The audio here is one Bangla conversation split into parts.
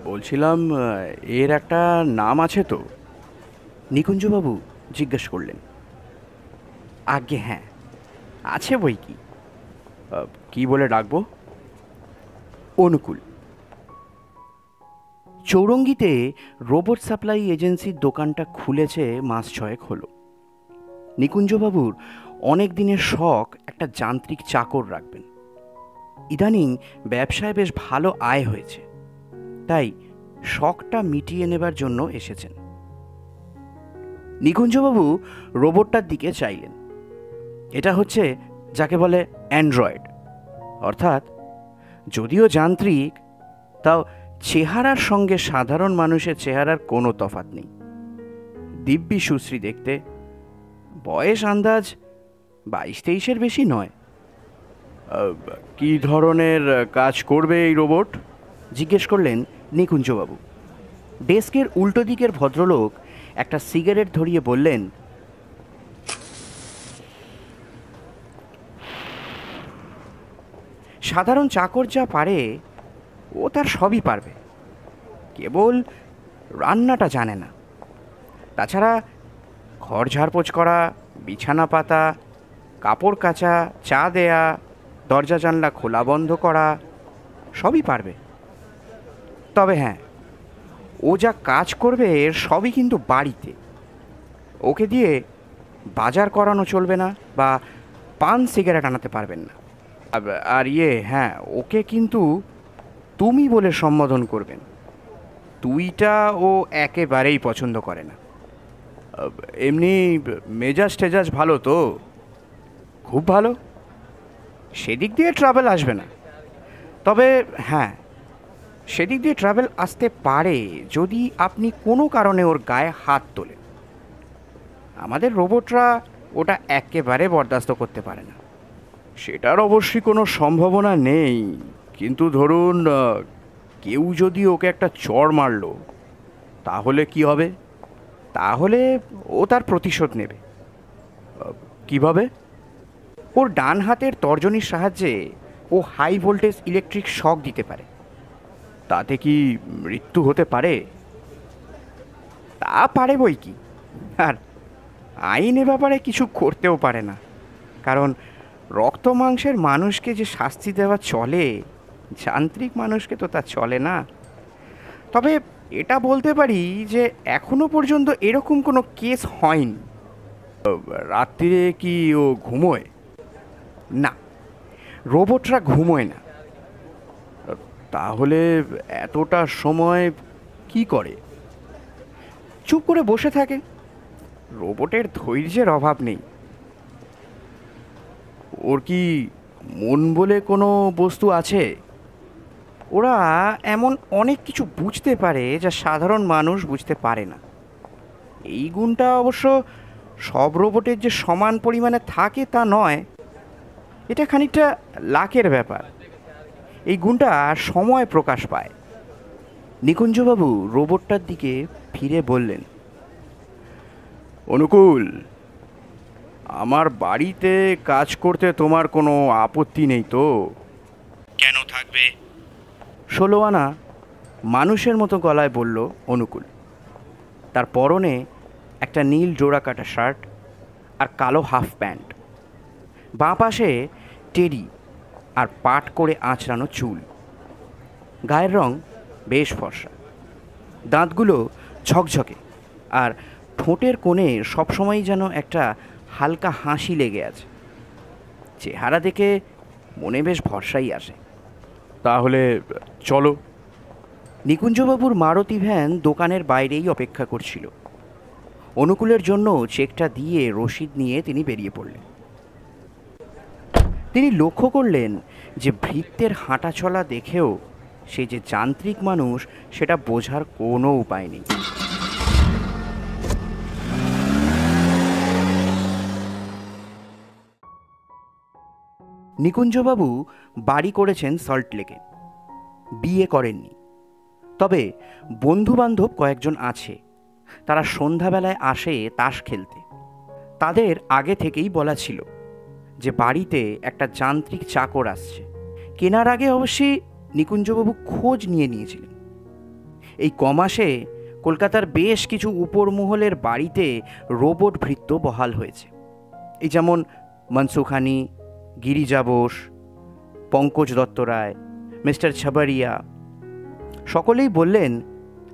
বলছিলাম, এর একটা নাম আছে তো? নিকুঞ্জবাবু জিজ্ঞেস করলেন। আজ্ঞে হ্যাঁ, আছে বই কি। কি বলে ডাকবো? অনুকূল। চৌরঙ্গিতে রোবট সাপ্লাই এজেন্সির দোকানটা খুলেছে মাস ছয়েক হলো। নিকুঞ্জবাবুর অনেক দিনের শখ একটা যান্ত্রিক চাকর রাখবেন। ইদানিং ব্যবসায় বেশ ভালো আয় হয়েছে, তাই শখটা মিটিয়ে নেবার জন্য এসেছেন। নিকুঞ্জবাবু রোবটটার দিকে চাইলেন। এটা হচ্ছে যাকে বলে অ্যান্ড্রয়েড, অর্থাৎ যদিও যান্ত্রিক, তাও চেহারার সঙ্গে সাধারণ মানুষের চেহারার কোনো তফাৎ নেই। দিব্যি সুশ্রী দেখতে, বয়স আন্দাজ 22-23-এর বেশি নয়। কি ধরনের কাজ করবে এই রোবট? জিজ্ঞেস করলেন নিকুঞ্জবাবু। ডেস্কের উল্টো দিকের ভদ্রলোক একটা সিগারেট ধরিয়ে বললেন, সাধারণ চাকর যা পারে ও তার সবই পারবে, কেবল রান্নাটা জানে না। তাছাড়া ঘর ঝাড়পোছ করা, বিছানা পাতা, কাপড় কাচা, চা দেয়া, দরজা জানলা খোলা বন্ধ করা সবই পারবে। তবে হ্যাঁ, ও যা কাজ করবে এর সবই কিন্তু বাড়িতে। ওকে দিয়ে বাজার করানো চলবে না, বা পান সিগারেট আনাতে পারবেন না। আর হ্যাঁ, ওকে কিন্তু তুমি বলে সম্বোধন করবেন। তুইটা ও একেবারেই পছন্দ করে না। এমনি মেজাজ টেজাজ ভালো তো? খুব ভালো, সেদিক দিয়ে ট্রাভেল আসবে না। তবে হ্যাঁ, সেদিক দিয়ে ট্রাভেল আসতে পারে যদি আপনি কোনো কারণে ওর গায়ে হাত তোলেন। আমাদের রোবটরা ওটা একেবারে বরদাস্ত করতে পারে না। সেটার অবশ্যই কোনো সম্ভাবনা নেই, কিন্তু ধরুন কেউ যদি ওকে একটা চড় মারলো, তাহলে কি হবে? তাহলে ও তার প্রতিশোধ নেবে। কিভাবে? ওর ডান হাতের তর্জনীর সাহায্যে ও হাই ভোল্টেজ ইলেকট্রিক শক দিতে পারে। তাতে কি মৃত্যু হতে পারে? তা পারে বই কি। আর আইন এ ব্যাপারে কিছু করতেও পারে না, কারণ রক্ত মাংসের মানুষকে যে শাস্তি দেওয়া চলে, যান্ত্রিক মানুষকে তো তা চলে না। তবে এটা বলতে পারি যে এখনো পর্যন্ত এরকম কোনো কেস হয়নি। রাত্রিরে কি ও ঘুমোয়? না, রোবটরা ঘুমোয় না। তাহলে এতটা সময় কি করে? চুপ করে বসে থাকে। রোবটের ধৈর্যের অভাব নেই। ওর কি মন বলে কোনো বস্তু আছে? ওরা এমন অনেক কিছু বুঝতে পারে যা সাধারণ মানুষ বুঝতে পারে না। এই গুণটা অবশ্য সব রোবটের যে সমান পরিমাণে থাকে তা নয়। এটা খানিকটা লাকের ব্যাপার। এই গুণটা সময় প্রকাশ পায়। নিকুঞ্জবাবু রোবটটার দিকে ফিরে বললেন, অনুকূল, আমার বাড়িতে কাজ করতে তোমার কোনো আপত্তি নেই তো? কেন থাকবে? 16 আনা মানুষের মতো গলায় বলল অনুকূল। তার পরনে একটা নীল জোড়া কাটা শার্ট আর কালো হাফ প্যান্ট। বাঁ পাশে টেরি আর পাট করে আঁচড়ানো চুল। গায়ের রং বেশ ফর্সা, দাঁতগুলো ঝকঝকে, আর ঠোঁটের কোণে সবসময়ই যেন একটা হালকা হাসি লেগে আছে। চেহারা দেখে মনে বেশ ভরসাই আসে। তাহলে চলো। নিকুঞ্জবাবুর মারুতি ভ্যান দোকানের বাইরেই অপেক্ষা করছিল। অনুকূলের জন্য চেকটা দিয়ে রসিদ নিয়ে তিনি বেরিয়ে পড়লেন। তিনি লক্ষ্য করলেন যে ভৃত্যের হাঁটা চলা দেখেও সে যে যান্ত্রিক মানুষ সেটা বোঝার কোনো উপায় নেই। নিকুঞ্জবাবু বাড়ি করেছেন সল্টলেকে, বিয়ে করেননি। তবে বন্ধুবান্ধব কয়েকজন আছে, তারা সন্ধ্যাবেলায় আসে তাস খেলতে। তাদের আগে থেকেই বলা ছিল যে বাড়িতে একটা যান্ত্রিক চাকর আসছে, কেনার আগে অবশ্যই নিকুঞ্জবাবু খোঁজ নিয়েছিলেন। এই কমাসে কলকাতার বেশ কিছু উপর মহলের বাড়িতে রোবট ভৃত্য বহাল হয়েছে। এই যেমন মনসুখানি, গিরিজা বোস, পঙ্কজ দত্ত রায়, মিস্টার ছাবারিয়া। সকলেই বললেন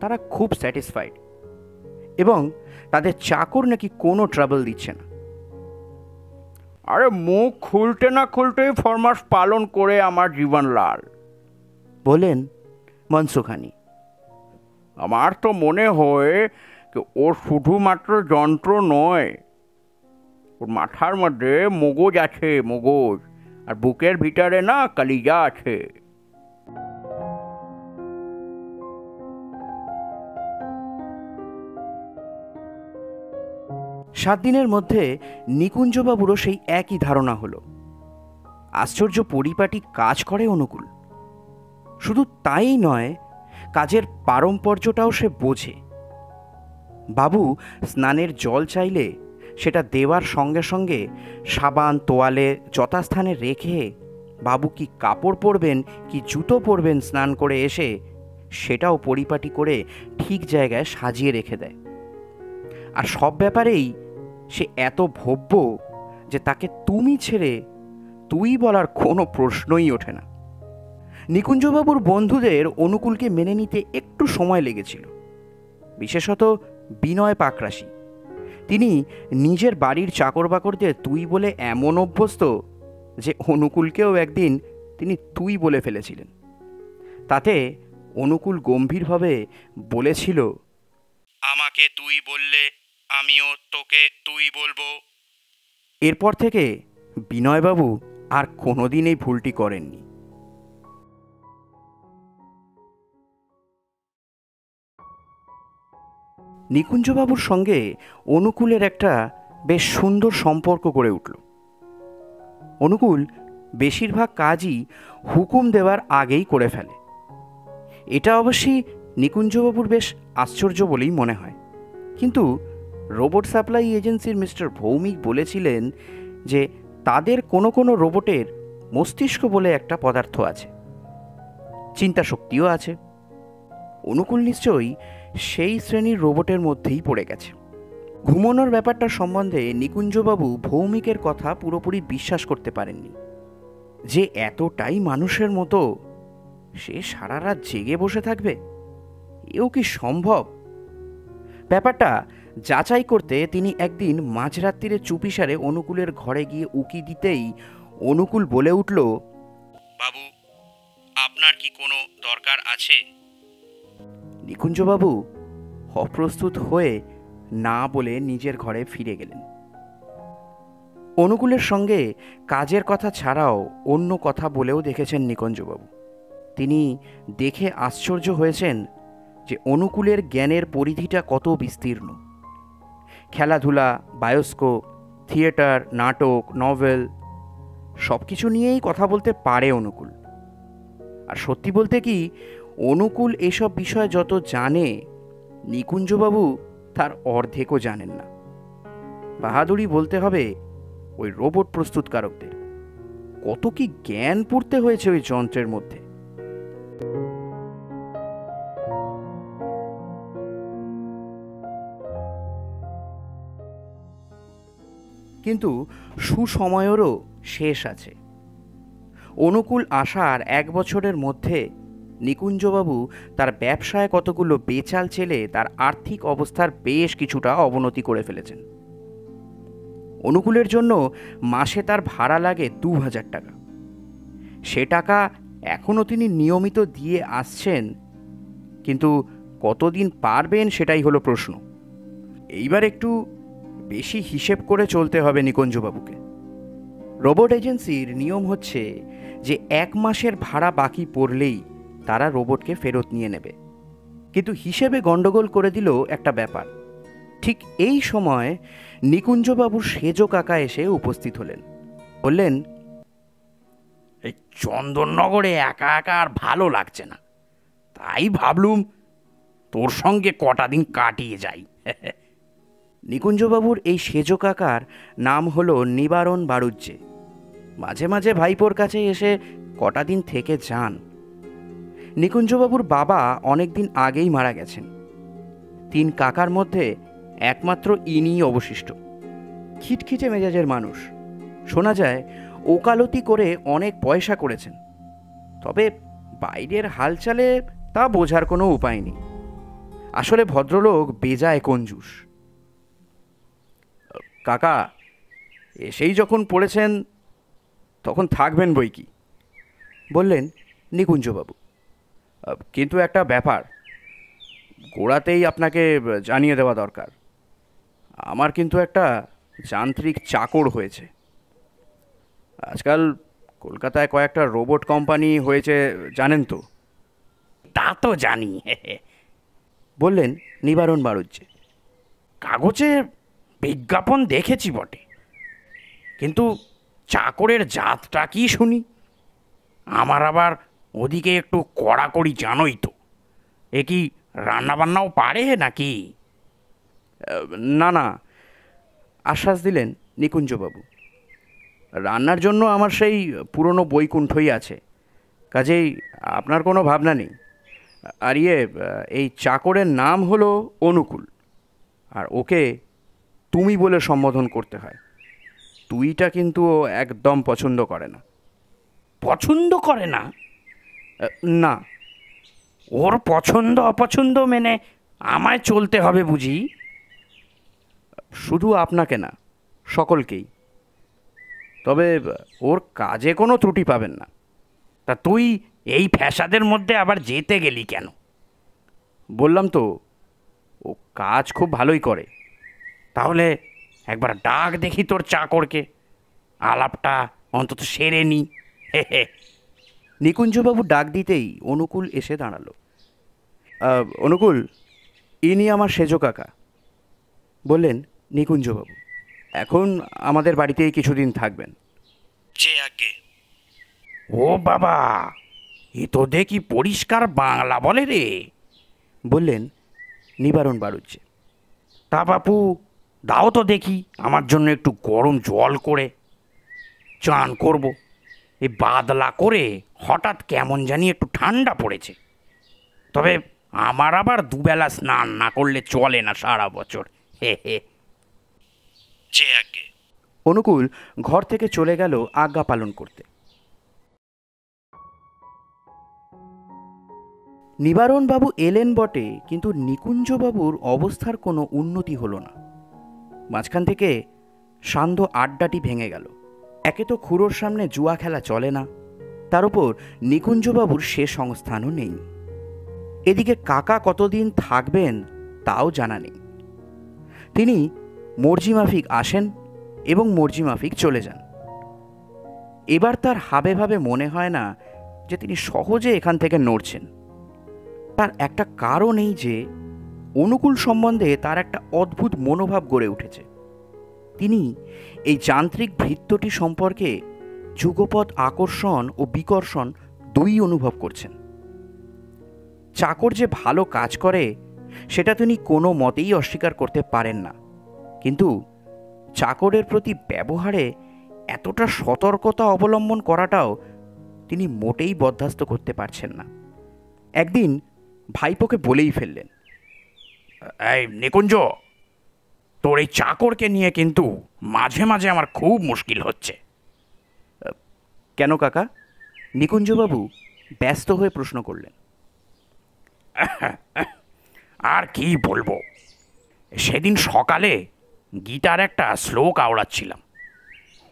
তারা খুব স্যাটিসফাইড এবং তাদের চাকর নাকি কোনো ট্রাবল দিচ্ছে না। আরে মুখ খুলতে না খুলতেই ফরমাস পালন করে আমার জীবন লাল, বলেন মনসুখানি। আমার তো মনে হয় ও শুধুমাত্র যন্ত্র নয়, ওর মাথার মধ্যে মগজ আছে, মগজ, আর বুকের ভিতরে না কলিজা আছে। 7 দিনের মধ্যে নিকুঞ্জবাবুরও সেই একই ধারণা হলো। আশ্চর্য পরিপাটি কাজ করে অনুকূল। শুধু তাই নয়, কাজের পারম্পর্যটাও সে বোঝে। বাবু স্নানের জল চাইলে সেটা দেওয়ার সঙ্গে সঙ্গে সাবান তোয়ালে যথাস্থানে রেখে বাবু কি কাপড় পরবেন কি জুতো পরবেন স্নান করে এসে সেটাও পরিপাটি করে ঠিক জায়গায় সাজিয়ে রেখে দেয়। আর সব ব্যাপারেই সে এত ভব্য যে তাকে তুমি ছেড়ে তুই বলার কোনো প্রশ্নই ওঠে না। নিকুঞ্জবাবুর বন্ধুদের অনুকূলকে মেনে নিতে একটু সময় লেগেছিল, বিশেষত বিনয় পাকরাশি। তিনি নিজের বাড়ির চাকর বাকরদের তুই বলে এমন অভ্যস্ত যে অনুকূলকেও একদিন তিনি তুই বলে ফেলেছিলেন। তাতে অনুকূল গম্ভীরভাবে বলেছিল, আমাকে তুই বললে আমিও তোকে তুই বলবো। এরপর থেকে বিনয়বাবু আর কোনোদিন এই ভুলটি করেননি। নিকুঞ্জবাবুর সঙ্গে অনুকূলের একটা বেশ সুন্দর সম্পর্ক গড়ে উঠল। অনুকূল বেশিরভাগ কাজই হুকুম দেওয়ার আগেই করে ফেলে। এটা অবশ্যই নিকুঞ্জবাবুর বেশ আশ্চর্য বলেই মনে হয়। কিন্তু রোবট সাপ্লাই এজেন্সির মিস্টার ভৌমিক বলেছিলেন যে তাদের কোনো কোনো রোবটের মস্তিষ্ক বলে একটা পদার্থ আছে, চিন্তা শক্তিও আছে। অনুকূল নিশ্চয়ই সেই শ্রেণীর রোবটের মধ্যেই পড়ে গেছে। ঘুমানোর ব্যাপারটা সম্বন্ধে নিকুঞ্জবাবু ভৌমিকের কথা পুরোপুরি বিশ্বাস করতে পারেননি। যে এতটাই মানুষের মতো সে সারা রাত জেগে বসে থাকবে, এও কি সম্ভব? ব্যাপারটা যাচাই করতে তিনি একদিন মাঝরাত্রিরে চুপিসারে অনুকূলের ঘরে গিয়ে উকি দিতেই অনুকূল বলে উঠল, বাবু, আপনার কি কোনো দরকার আছে? নিকুঞ্জবাবু অপ্রস্তুত হয়ে না বলে নিজের ঘরে ফিরে গেলেন। অনুকূলের সঙ্গে কাজের কথা ছাড়াও অন্য কথা বলেও দেখেছেন নিকুঞ্জবাবু। তিনি দেখে আশ্চর্য হয়েছেন যে অনুকূলের জ্ঞানের পরিধিটা কত বিস্তীর্ণ। খেলাধুলা, বায়োস্কোপ, থিয়েটার, নাটক, নভেল সব কিছু নিয়েই কথা বলতে পারে অনুকূল। আর সত্যি বলতে কি, অনুকূল এসব বিষয় যত জানে নিকুঞ্জবাবু তার অর্ধেকও জানেন না। বাহাদুরি বলতে হবে ওই রোবট প্রস্তুতকারকদের। কত কি জ্ঞান পড়তে হয়েছে ওই যন্ত্রের মধ্যে। কিন্তু সুসময়েরও শেষ আছে। অনুকূল আসার 1 বছরের মধ্যে নিকুঞ্জবাবু তার ব্যবসায় কতগুলো বেচাল ছেলে তার আর্থিক অবস্থার বেশ কিছুটা অবনতি করে ফেলেছেন। অনুকূলের জন্য মাসে তার ভাড়া লাগে 2000 টাকা। সে টাকা এখনও তিনি নিয়মিত দিয়ে আসছেন, কিন্তু কতদিন পারবেন সেটাই হলো প্রশ্ন। এইবার একটু বেশি হিসেব করে চলতে হবে নিকুঞ্জবাবুকে। রোবট এজেন্সির নিয়ম হচ্ছে যে 1 মাসের ভাড়া বাকি পড়লেই তারা রোবটকে ফেরত নিয়ে নেবে। কিন্তু হিসেবে গন্ডগোল করে দিল একটা ব্যাপার। ঠিক এই সময় নিকুঞ্জবাবুর সেজ কাকা এসে উপস্থিত হলেন। বললেন, এই চন্দননগরে একা একা আর ভালো লাগছে না, তাই ভাবলুম তোর সঙ্গে কটা দিন কাটিয়ে যাই। নিকুঞ্জবাবুর এই সেজ কাকার নাম হলো নিবারণ বাড়ুজ্জে। মাঝে মাঝে ভাইপোর কাছে এসে কটা দিন থেকে যান। নিকুঞ্জবাবুর বাবা অনেক দিন আগেই মারা গেছেন। 3 কাকার মধ্যে একমাত্র ইনিই অবশিষ্ট। খিটখিটে মেজাজের মানুষ। শোনা যায় ওকালতি করে অনেক পয়সা করেছেন। তবে বাইরের হালচালে তা বোঝার কোনো উপায় নেই। আসলে ভদ্রলোক বেজায় কঞ্জুস। কাকা, এসেই যখন পড়েছেন তখন থাকবেন বই কি, বললেন নিকুঞ্জবাবু। কিন্তু একটা ব্যাপার গোড়াতেই আপনাকে জানিয়ে দেওয়া দরকার। আমার কিন্তু একটা যান্ত্রিক চাকর হয়েছে। আজকাল কলকাতায় কয়েকটা রোবট কোম্পানি হয়েছে, জানেন তো? তা তো জানি, বললেন নিবারণ বাড়ুজ্জে। কাগজে বিজ্ঞাপন দেখেছি বটে, কিন্তু চাকরের জাতটা কি শুনি। আমার আবার ওদিকে একটু কড়াকড়ি জানোই তো। এ কি রান্নাবান্নাও পারে নাকি? না না, আশ্বাস দিলেন নিকুঞ্জবাবু। রান্নার জন্য আমার সেই পুরনো বৈকুণ্ঠই আছে, কাজেই আপনার কোনো ভাবনা নেই। আর এই চাকরের নাম হলো অনুকূল, আর ওকে তুমি বলে সম্বোধন করতে হয়। তুইটা কিন্তু ও একদম পছন্দ করে না। পছন্দ করে না? না। ওর পছন্দ অপছন্দ মেনে আমায় চলতে হবে বুঝি? শুধু আপনাকে না, সকলকেই। তবে ওর কাজে কোনো ত্রুটি পাবেন না। তা তুই এই ফ্যাসাদের মধ্যে আবার যেতে গেলি কেন? বললাম তো, ও কাজ খুব ভালোই করে। তাহলে একবার ডাক দেখি তোর চাকরকে, আলাপটা অন্তত সেরে নি। হে হে। নিকুঞ্জবাবু ডাক দিতেই অনুকূল এসে দাঁড়ালো। অনুকূল, ইনি আমার সেজো কাকা, বললেন নিকুঞ্জবাবু। এখন আমাদের বাড়িতেই কিছুদিন থাকবেন। যে আগে। ও বাবা, এ তো দেখি পরিষ্কার বাংলা বলে রে, বললেন নিবারণ বাড়ুজ্জে। তা বাপু, দাও তো দেখি আমার জন্য একটু গরম জল করে, চান করব। এই বাদলা করে হঠাৎ কেমন জানি একটু ঠান্ডা পড়েছে। তবে আমার আবার দুবেলা স্নান না করলে চলে না সারা বছর। হে হে। যে আগে। অনুকূল ঘর থেকে চলে গেল আজ্ঞা পালন করতে। নিবারণবাবু এলেন বটে, কিন্তু নিকুঞ্জবাবুর অবস্থার কোনো উন্নতি হলো না। মাঝখান থেকে সান্ধ্য আড্ডাটি ভেঙে গেল। একে তো খুড়োর সামনে জুয়া খেলা চলে না, তার উপর নিকুঞ্জবাবুর সে সংস্থানও নেই। এদিকে কাকা কতদিন থাকবেন তাও জানা নেই। তিনি মর্জিমাফিক আসেন এবং মর্জিমাফিক চলে যান। এবার তার হাবে ভাবে মনে হয় না যে তিনি সহজে এখান থেকে নড়ছেন। তার একটা কারণ এই যে অনুকূল সম্বন্ধে তার একটা অদ্ভুত মনোভাব গড়ে উঠেছে। তিনি এই যান্ত্রিক ভৃত্যটি সম্পর্কে যুগপৎ আকর্ষণ ও বিকর্ষণ দুই অনুভব করছেন। চাকর যে ভালো কাজ করে সেটা তিনি কোনো মতেই অস্বীকার করতে পারেন না, কিন্তু চাকরের প্রতি ব্যবহারে এতটা সতর্কতা অবলম্বন করাটাও তিনি মোটেই বরদাস্ত করতে পারছেন না। একদিন ভাইপোকে বলেই ফেললেন, এই নিকুঞ্জ, তোর এই চাকরকে নিয়ে কিন্তু মাঝে মাঝে আমার খুব মুশকিল হচ্ছে। কেন কাকা? নিকুঞ্জবাবু ব্যস্ত হয়ে প্রশ্ন করলেন। আর কি বলবো, সেদিন সকালে গীতার একটা শ্লোক আওড়াচ্ছিলাম,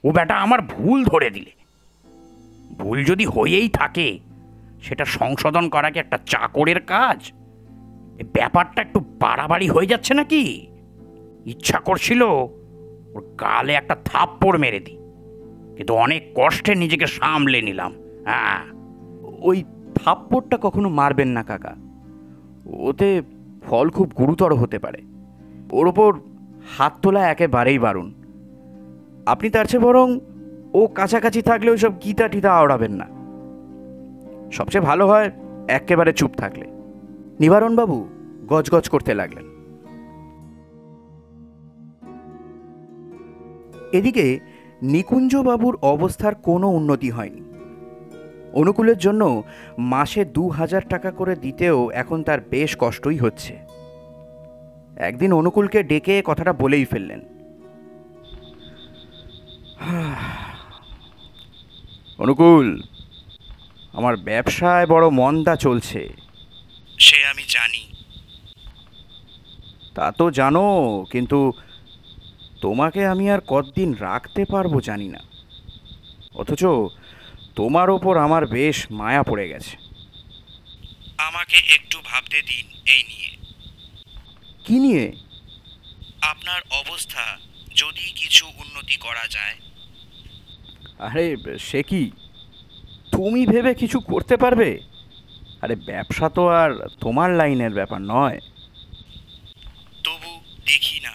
ও বেটা আমার ভুল ধরে দিলে। ভুল যদি হয়েই থাকে সেটা সংশোধন করা কি একটা চাকরের কাজ? ব্যাপারটা একটু বাড়াবাড়ি হয়ে যাচ্ছে নাকি? ইচ্ছা করছিল ওর গালে একটা থাপ্পড় মেরে দিই, কিন্তু অনেক কষ্টে নিজেকে সামলে নিলাম। হ্যাঁ, ওই থাপ্পড়টা কখনো মারবেন না কাকা, ওতে ফল খুব গুরুতর হতে পারে। ওর ওপর হাত তোলা একেবারেই বারণ। আপনি তার চেয়ে বরং ও কাছাকাছি থাকলে ওইসব গীতা টিতা আওড়াবেন না। সবচেয়ে ভালো হয় একেবারে চুপ থাকলে। নিবারণবাবু গজগজ করতে লাগলেন। এদিকে নিকুঞ্জবাবুর অবস্থার কোনো উন্নতি হয়নি। অনুকূলের জন্য মাসে ২,০০০ টাকা করে দিতেও এখন তার বেশ কষ্টই হচ্ছে। একদিন অনুকূলকে ডেকে কথাটা বলেই ফেললেন। অনুকূল, আমার ব্যবসায় বড় মন্দা চলছে। সে আমি জানি। তা তো জানো, কিন্তু তোমাকে আমি আর কতদিন রাখতে পারবো জানি না। অথচ তোমার ওপর আমার বেশ মায়া পড়ে গেছে। আমাকে একটু ভাবতে দিন এই নিয়ে। কি নিয়ে? আপনার অবস্থা যদি কিছু উন্নতি করা যায়। আরে সে কি, তুমি ভেবে কিছু করতে পারবে? আরে ব্যবসা তো আর তোমার লাইনের ব্যাপার নয়। তবু দেখি না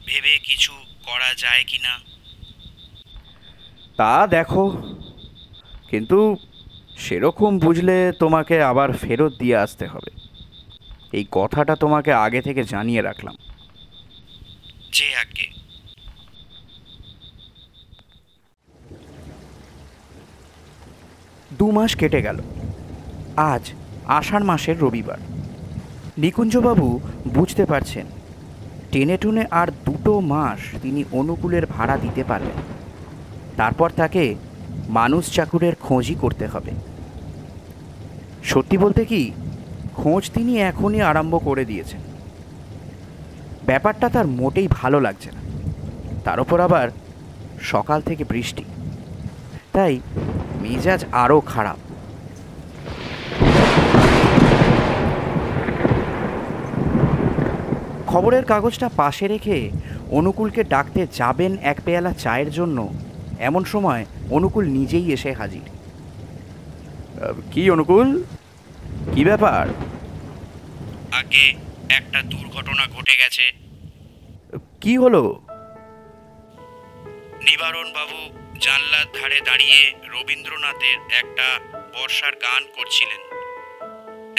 ভেবে কিছু করা যায় কি না। তা দেখো, কিন্তু সেরকম বুঝলে তোমাকে আবার ফেরত দিয়ে আসতে হবে। এই কথাটা তোমাকে আগে থেকে জানিয়ে রাখলাম। যে আগে। ২ মাস কেটে গেল। আজ আষাঢ় মাসের রবিবার। নিকুঞ্জবাবু বুঝতে পারছেন টেনে টুনে আর ২ মাস তিনি অনুকূলের ভাড়া দিতে পারবেন। তারপর তাকে মানুষ চাকুরের খোঁজই করতে হবে। সত্যি বলতে কি, খোঁজ তিনি এখনই আরম্ভ করে দিয়েছেন। ব্যাপারটা তার মোটেই ভালো লাগছে না। তার উপর আবার সকাল থেকে বৃষ্টি, তাই মেজাজ আরও খারাপ। খবরের কাগজটা পাশে রেখে অনুকূলকে ডাকতে যাবেন এক পেয়ালা চায়ের জন্য, এমন সময় অনুকূল নিজেই এসে হাজির। কি অনুকূল, কি ব্যাপার? আগে একটা দুর্ঘটনা ঘটে গেছে। কি হলো? নিবারণ বাবু জানলার ধারে দাঁড়িয়ে রবীন্দ্রনাথের একটা বর্ষার গান করছিলেন।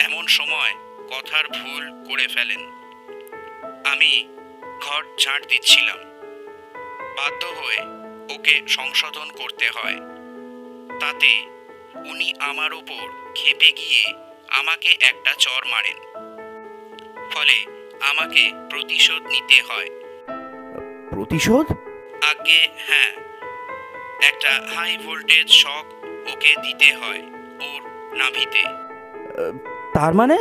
এমন সময় কথার ভুল করে ফেলেন। আমি ঘর ঝাঁট দিচ্ছিলাম, বাধ্য হয়ে ওকে সংশোধন করতে হয়। তাতে উনি আমার ওপর ক্ষেপে গিয়ে আমাকে একটা চড় মারেন। ফলে আমাকে প্রতিশোধ নিতে হয়। প্রতিশোধ? আগে হ্যাঁ, একটা হাই ভোল্টেজ শক ওকে দিতে হয় ওর নাভিতে। তার মানে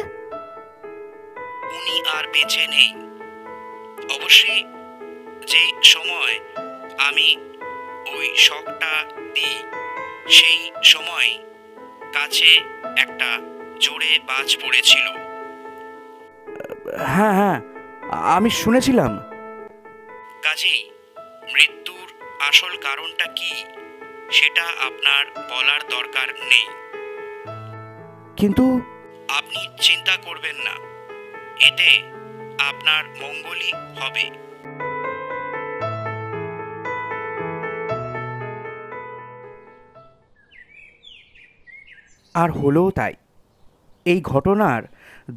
উনি আর বেঁচে নেই। অবশ্যই যেই সময় আমি ওই শকটা দিই সেই সময় কাছে একটা জোরে বাজ পড়েছিল। হ্যাঁ হ্যাঁ, আমি শুনেছিলাম। কাজেই মৃত্যুর আসল কারণটা কি সেটা আপনার বলার দরকার নেই। কিন্তু আপনি চিন্তা করবেন না, এতে আপনার মঙ্গলই হবে। আর হলো তাই। এই ঘটনার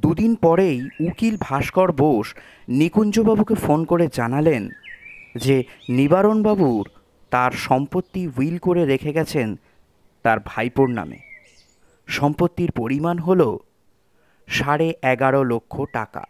২ দিন পরেই উকিল ভাস্কর বোস নিকুঞ্জবাবুকে ফোন করে জানালেন যে নিবারণবাবুর তার সম্পত্তি উইল করে রেখে গেছেন তার ভাইপোর নামে। সম্পত্তির পরিমাণ হল ১১.৫ লক্ষ টাকা।